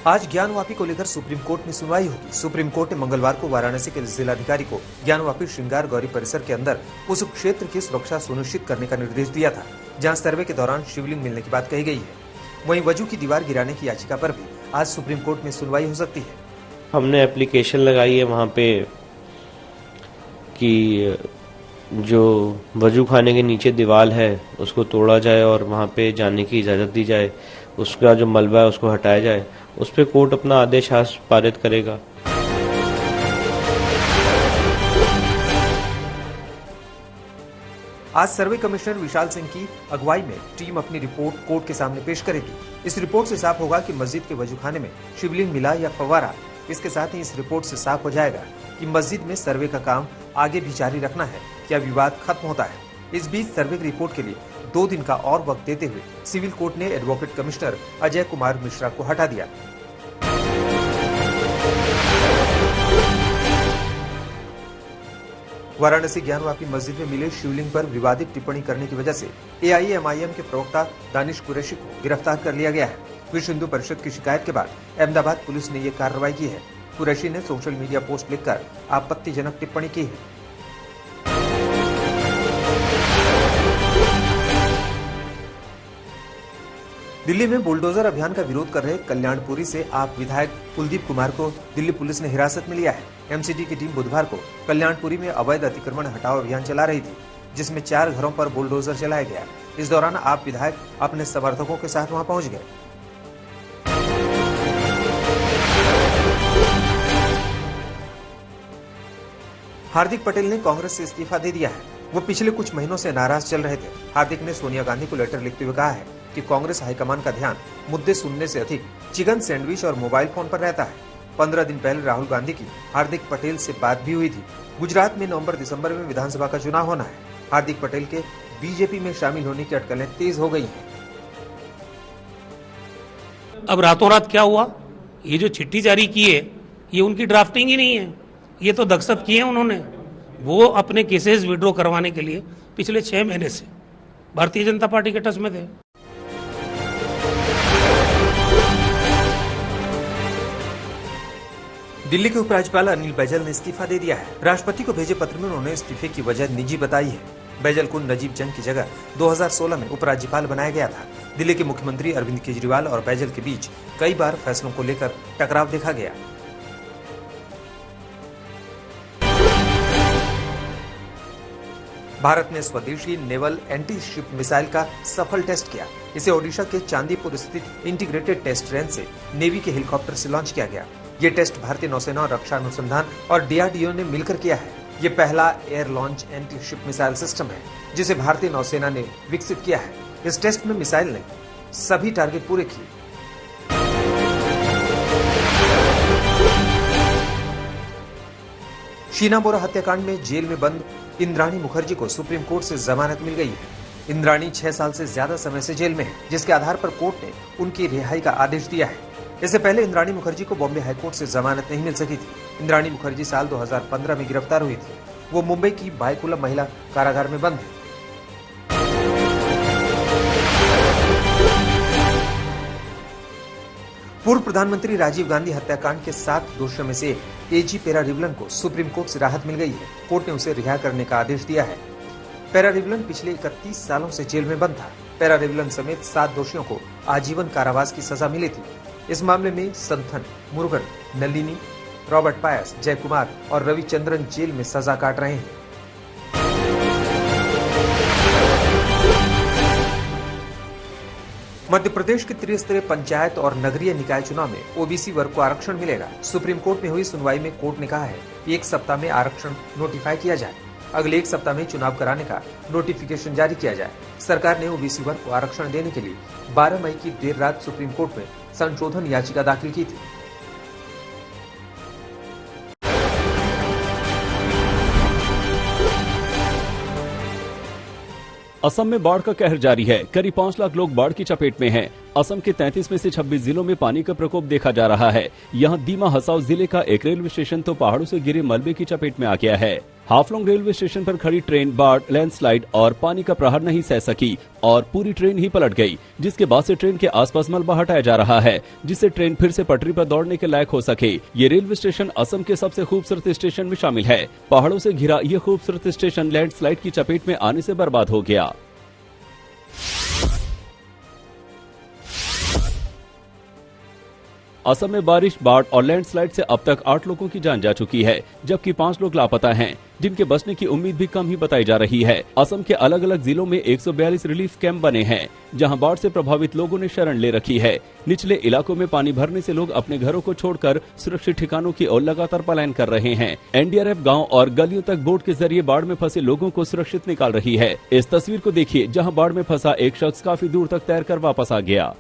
आज ज्ञानवापी को लेकर सुप्रीम कोर्ट में सुनवाई होगी। सुप्रीम कोर्ट ने मंगलवार को वाराणसी के जिलाधिकारी को ज्ञानवापी श्रृंगार गौरी परिसर के अंदर उस क्षेत्र की सुरक्षा सुनिश्चित करने का निर्देश दिया था, जहां सर्वे के दौरान शिवलिंग मिलने की बात कही गई है। वहीं वजू की दीवार गिराने की याचिका पर भी आज सुप्रीम कोर्ट में सुनवाई हो सकती है। हमने एप्लीकेशन लगाई है वहाँ पे कि जो वजू खाने के नीचे दीवार है उसको तोड़ा जाए और वहाँ पे जाने की इजाज़त दी जाए, उसका जो मलबा है उसको हटाया जाए। उस पर कोर्ट अपना आदेश आज पारित करेगा। आज सर्वे कमिश्नर विशाल सिंह की अगुवाई में टीम अपनी रिपोर्ट कोर्ट के सामने पेश करेगी। इस रिपोर्ट से साफ होगा कि मस्जिद के वजूखाने में शिवलिंग मिला या फव्वारा। इसके साथ ही इस रिपोर्ट से साफ हो जाएगा कि मस्जिद में सर्वे का काम आगे भी जारी रखना है या विवाद खत्म होता है। इस बीच सर्वे की रिपोर्ट के लिए 2 दिन का और वक्त देते हुए सिविल कोर्ट ने एडवोकेट कमिश्नर अजय कुमार मिश्रा को हटा दिया। वाराणसी ज्ञानवापी मस्जिद में मिले शिवलिंग पर विवादित टिप्पणी करने की वजह से AIMIM के प्रवक्ता दानिश कुरैशी को गिरफ्तार कर लिया गया है। विश्व हिंदू परिषद की शिकायत के बाद अहमदाबाद पुलिस ने ये कार्रवाई की है। कुरैशी ने सोशल मीडिया पोस्ट लिखकर आपत्तिजनक टिप्पणी की है। दिल्ली में बुलडोजर अभियान का विरोध कर रहे कल्याणपुरी से आप विधायक कुलदीप कुमार को दिल्ली पुलिस ने हिरासत में लिया है। MCD की टीम बुधवार को कल्याणपुरी में अवैध अतिक्रमण हटाओ अभियान चला रही थी, जिसमें 4 घरों पर बुलडोजर चलाया गया। इस दौरान आप विधायक अपने समर्थकों के साथ वहां पहुंच गए। हार्दिक पटेल ने कांग्रेस से इस्तीफा दे दिया है। वो पिछले कुछ महीनों से नाराज चल रहे थे। हार्दिक ने सोनिया गांधी को लेटर लिखते हुए कहा है कि कांग्रेस हाईकमान का ध्यान मुद्दे सुनने से अधिक चिकन सैंडविच और मोबाइल फोन पर रहता है। 15 दिन पहले राहुल गांधी की हार्दिक पटेल से बात भी हुई थी। गुजरात में नवंबर-दिसंबर में विधानसभा का चुनाव होना है। हार्दिक पटेल के बीजेपी में शामिल होने की अटकलें तेज हो गई हैं। अब रातों रात क्या हुआ? ये जो चिट्ठी जारी की है ये उनकी ड्राफ्टिंग ही नहीं है, ये तो दस्तखत किए हैं उन्होंने। वो अपने केसेस विड्रॉ करवाने के लिए पिछले 6 महीने से भारतीय जनता पार्टी के टच में थे। दिल्ली के उपराज्यपाल अनिल बैजल ने इस्तीफा दे दिया है। राष्ट्रपति को भेजे पत्र में उन्होंने इस्तीफे की वजह निजी बताई है। बैजल को नजीब जंग की जगह 2016 में उपराज्यपाल बनाया गया था। दिल्ली के मुख्यमंत्री अरविंद केजरीवाल और बैजल के बीच कई बार फैसलों को लेकर टकराव देखा गया। भारत ने स्वदेशी नेवल एंटी शिप मिसाइल का सफल टेस्ट किया। इसे ओडिशा के चांदीपुर स्थित इंटीग्रेटेड टेस्ट रेंज से नेवी के हेलीकॉप्टर से लॉन्च किया गया। ये टेस्ट भारतीय नौसेना और रक्षा अनुसंधान और DRDO ने मिलकर किया है। ये पहला air launch anti ship missile system है जिसे भारतीय नौसेना ने विकसित किया है। इस टेस्ट में मिसाइल ने सभी टारगेट पूरे किए। शीना बोरा हत्याकांड में जेल में बंद इंद्राणी मुखर्जी को सुप्रीम कोर्ट से जमानत मिल गई है। इंद्राणी 6 साल से ज्यादा समय से जेल में है, जिसके आधार पर कोर्ट ने उनकी रिहाई का आदेश दिया है। इससे पहले इंद्राणी मुखर्जी को बॉम्बे हाईकोर्ट से जमानत नहीं मिल सकी थी। इंद्राणी मुखर्जी साल 2015 में गिरफ्तार हुई थी। वो मुंबई की बायकुलम महिला कारागार में बंद है। पूर्व प्रधानमंत्री राजीव गांधी हत्याकांड के 7 दोषियों में से AG पेरारिवलन को सुप्रीम कोर्ट से राहत मिल गई है। कोर्ट ने उसे रिहा करने का आदेश दिया है। पेरारिवलन पिछले 31 सालों से जेल में बंद था। पेरारिवलन समेत 7 दोषियों को आजीवन कारावास की सजा मिली थी। इस मामले में संथन, मुरुगन, नलिनी, रॉबर्ट पायस, जय कुमार और रविचंद्रन जेल में सजा काट रहे हैं। मध्य प्रदेश के त्रिस्तरीय पंचायत और नगरीय निकाय चुनाव में OBC वर्ग को आरक्षण मिलेगा। सुप्रीम कोर्ट में हुई सुनवाई में कोर्ट ने कहा है कि 1 सप्ताह में आरक्षण नोटिफाई किया जाए। अगले 1 सप्ताह में चुनाव कराने का नोटिफिकेशन जारी किया जाए। सरकार ने OBC वर्ग को आरक्षण देने के लिए 12 मई की देर रात सुप्रीम कोर्ट में संशोधन याचिका दाखिल की थी। असम में बाढ़ का कहर जारी है। करीब 5 लाख लोग बाढ़ की चपेट में हैं। असम के 33 में से 26 जिलों में पानी का प्रकोप देखा जा रहा है। यहां दीमा हसाओ जिले का एक रेलवे स्टेशन तो पहाड़ों से गिरे मलबे की चपेट में आ गया है। हाफलोंग रेलवे स्टेशन पर खड़ी ट्रेन बाढ़, लैंडस्लाइड और पानी का प्रहार नहीं सह सकी और पूरी ट्रेन ही पलट गई, जिसके बाद से ट्रेन के आसपास मलबा हटाया जा रहा है, जिससे ट्रेन फिर से पटरी पर दौड़ने के लायक हो सके। ये रेलवे स्टेशन असम के सबसे खूबसूरत स्टेशन में शामिल है। पहाड़ों से घिरा ये खूबसूरत स्टेशन लैंडस्लाइड की चपेट में आने से बर्बाद हो गया। असम में बारिश, बाढ़ और लैंडस्लाइड से अब तक 8 लोगों की जान जा चुकी है, जबकि 5 लोग लापता हैं, जिनके बचने की उम्मीद भी कम ही बताई जा रही है। असम के अलग अलग जिलों में 142 रिलीफ कैंप बने हैं, जहां बाढ़ से प्रभावित लोगों ने शरण ले रखी है। निचले इलाकों में पानी भरने से लोग अपने घरों को छोड़कर सुरक्षित ठिकानों की ओर लगातार पलायन कर रहे हैं। एनडीआरएफ गाँव और गलियों तक बोट के जरिए बाढ़ में फंसे लोगों को सुरक्षित निकाल रही है। इस तस्वीर को देखिए, जहाँ बाढ़ में फंसा एक शख्स काफी दूर तक तैरकर वापस आ गया।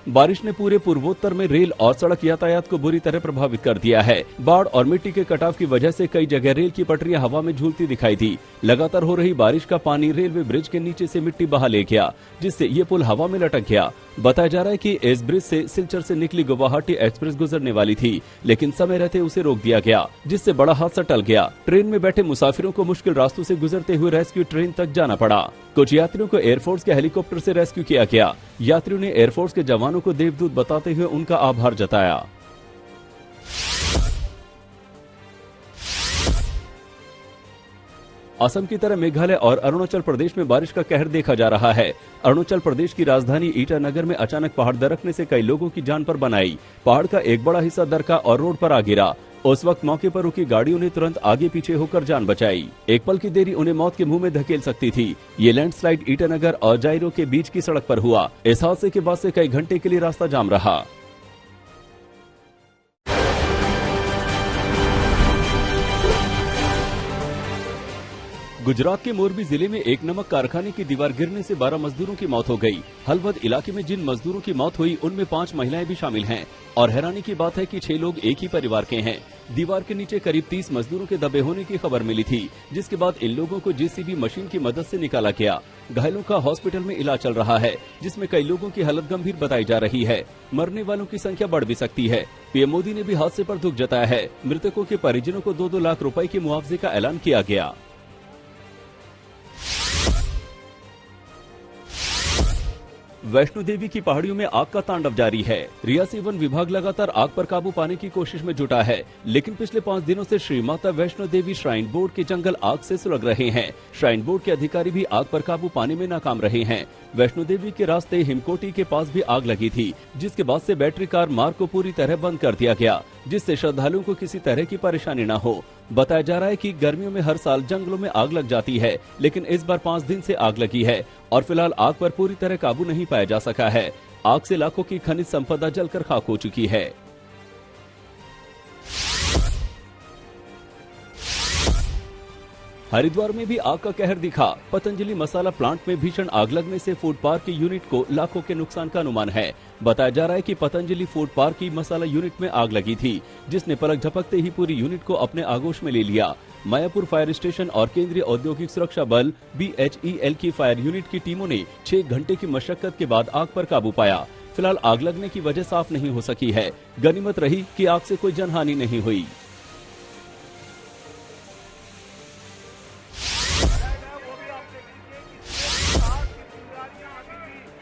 बारिश ने पूरे पूर्वोत्तर में रेल और सड़क यातायात को बुरी तरह प्रभावित कर दिया है। बाढ़ और मिट्टी के कटाव की वजह से कई जगह रेल की पटरियां हवा में झूलती दिखाई दी। लगातार हो रही बारिश का पानी रेलवे ब्रिज के नीचे से मिट्टी बहा ले गया, जिससे ये पुल हवा में लटक गया। बताया जा रहा है कि इस ब्रिज से सिलचर से निकली गुवाहाटी एक्सप्रेस गुजरने वाली थी, लेकिन समय रहते उसे रोक दिया गया, जिससे बड़ा हादसा टल गया। ट्रेन में बैठे मुसाफिरों को मुश्किल रास्तों से गुजरते हुए रेस्क्यू ट्रेन तक जाना पड़ा। कुछ यात्रियों को एयरफोर्स के हेलीकॉप्टर से रेस्क्यू किया गया। यात्रियों ने एयरफोर्स के जवानों को देवदूत बताते हुए उनका आभार जताया। असम की तरह मेघालय और अरुणाचल प्रदेश में बारिश का कहर देखा जा रहा है। अरुणाचल प्रदेश की राजधानी ईटानगर में अचानक पहाड़ दरकने से कई लोगों की जान पर बनाई। पहाड़ का एक बड़ा हिस्सा दरका और रोड पर आ गिरा। उस वक्त मौके पर रुकी गाड़ियों ने तुरंत आगे पीछे होकर जान बचाई। एक पल की देरी उन्हें मौत के मुंह में धकेल सकती थी। ये लैंडस्लाइड ईटानगर और जायरो के बीच की सड़क पर हुआ। इस हादसे के बाद से कई घंटे के लिए रास्ता जाम रहा। गुजरात के मोरबी जिले में एक नमक कारखाने की दीवार गिरने से 12 मजदूरों की मौत हो गई। हलवद इलाके में जिन मजदूरों की मौत हुई उनमें 5 महिलाएं भी शामिल हैं और हैरानी की बात है कि 6 लोग एक ही परिवार के हैं। दीवार के नीचे करीब 30 मजदूरों के दबे होने की खबर मिली थी, जिसके बाद इन लोगों को जेसीबी मशीन की मदद से निकाला गया। घायलों का हॉस्पिटल में इलाज चल रहा है, जिसमें कई लोगों की हालत गंभीर बताई जा रही है। मरने वालों की संख्या बढ़ भी सकती है। पीएम मोदी ने भी हादसे पर दुख जताया है। मृतकों के परिजनों को 2-2 लाख रुपए के मुआवजे का ऐलान किया गया। वैष्णो देवी की पहाड़ियों में आग का तांडव जारी है। रियासी वन विभाग लगातार आग पर काबू पाने की कोशिश में जुटा है, लेकिन पिछले 5 दिनों से श्री माता वैष्णो देवी श्राइन बोर्ड के जंगल आग से सुलग रहे हैं। श्राइन बोर्ड के अधिकारी भी आग पर काबू पाने में नाकाम रहे हैं। वैष्णो देवी के रास्ते हिमकोटी के पास भी आग लगी थी, जिसके बाद से बैटरी कार मार्ग को पूरी तरह बंद कर दिया गया, जिससे श्रद्धालुओं को किसी तरह की परेशानी न हो। बताया जा रहा है कि गर्मियों में हर साल जंगलों में आग लग जाती है, लेकिन इस बार 5 दिन से आग लगी है और फिलहाल आग पर पूरी तरह काबू नहीं पाया जा सका है। आग से लाखों की खनिज संपदा जलकर खाक हो चुकी है। हरिद्वार में भी आग का कहर दिखा। पतंजलि मसाला प्लांट में भीषण आग लगने से फूड पार्क के यूनिट को लाखों के नुकसान का अनुमान है। बताया जा रहा है कि पतंजलि फूड पार्क की मसाला यूनिट में आग लगी थी, जिसने पलक झपकते ही पूरी यूनिट को अपने आगोश में ले लिया। मायापुर फायर स्टेशन और केंद्रीय औद्योगिक सुरक्षा बल BHEL की फायर यूनिट की टीमों ने 6 घंटे की मशक्कत के बाद आग पर काबू पाया। फिलहाल आग लगने की वजह साफ नहीं हो सकी है। गनीमत रही कि आग से कोई जनहानि नहीं हुई।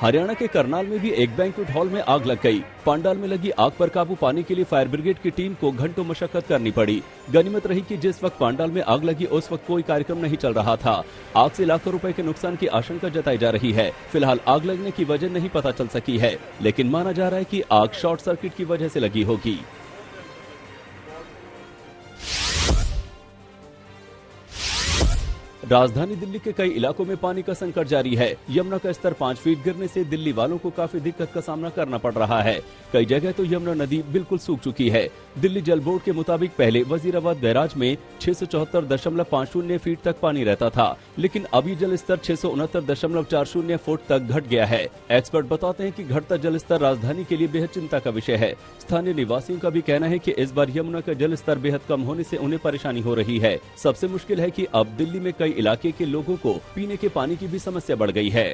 हरियाणा के करनाल में भी एक बैंक्वेट हॉल में आग लग गई। पंडाल में लगी आग पर काबू पाने के लिए फायर ब्रिगेड की टीम को घंटों मशक्कत करनी पड़ी। गनीमत रही कि जिस वक्त पंडाल में आग लगी उस वक्त कोई कार्यक्रम नहीं चल रहा था। आग से लाखों रुपए के नुकसान की आशंका जताई जा रही है। फिलहाल आग लगने की वजह नहीं पता चल सकी है, लेकिन माना जा रहा है कि आग शॉर्ट सर्किट की वजह से लगी होगी। राजधानी दिल्ली के कई इलाकों में पानी का संकट जारी है। यमुना का स्तर 5 फीट गिरने से दिल्ली वालों को काफी दिक्कत का सामना करना पड़ रहा है। कई जगह तो यमुना नदी बिल्कुल सूख चुकी है। दिल्ली जल बोर्ड के मुताबिक पहले वजीराबाद बैराज में 674.50 फीट तक पानी रहता था, लेकिन अब ये जल स्तर 669.40 फुट तक घट गया है। एक्सपर्ट बताते हैं कि घटता जल स्तर राजधानी के लिए बेहद चिंता का विषय है। स्थानीय निवासियों का भी कहना है कि इस बार यमुना का जल स्तर बेहद कम होने से उन्हें परेशानी हो रही है। सबसे मुश्किल है कि अब दिल्ली में कई इलाके के लोगों को पीने के पानी की भी समस्या बढ़ गई है।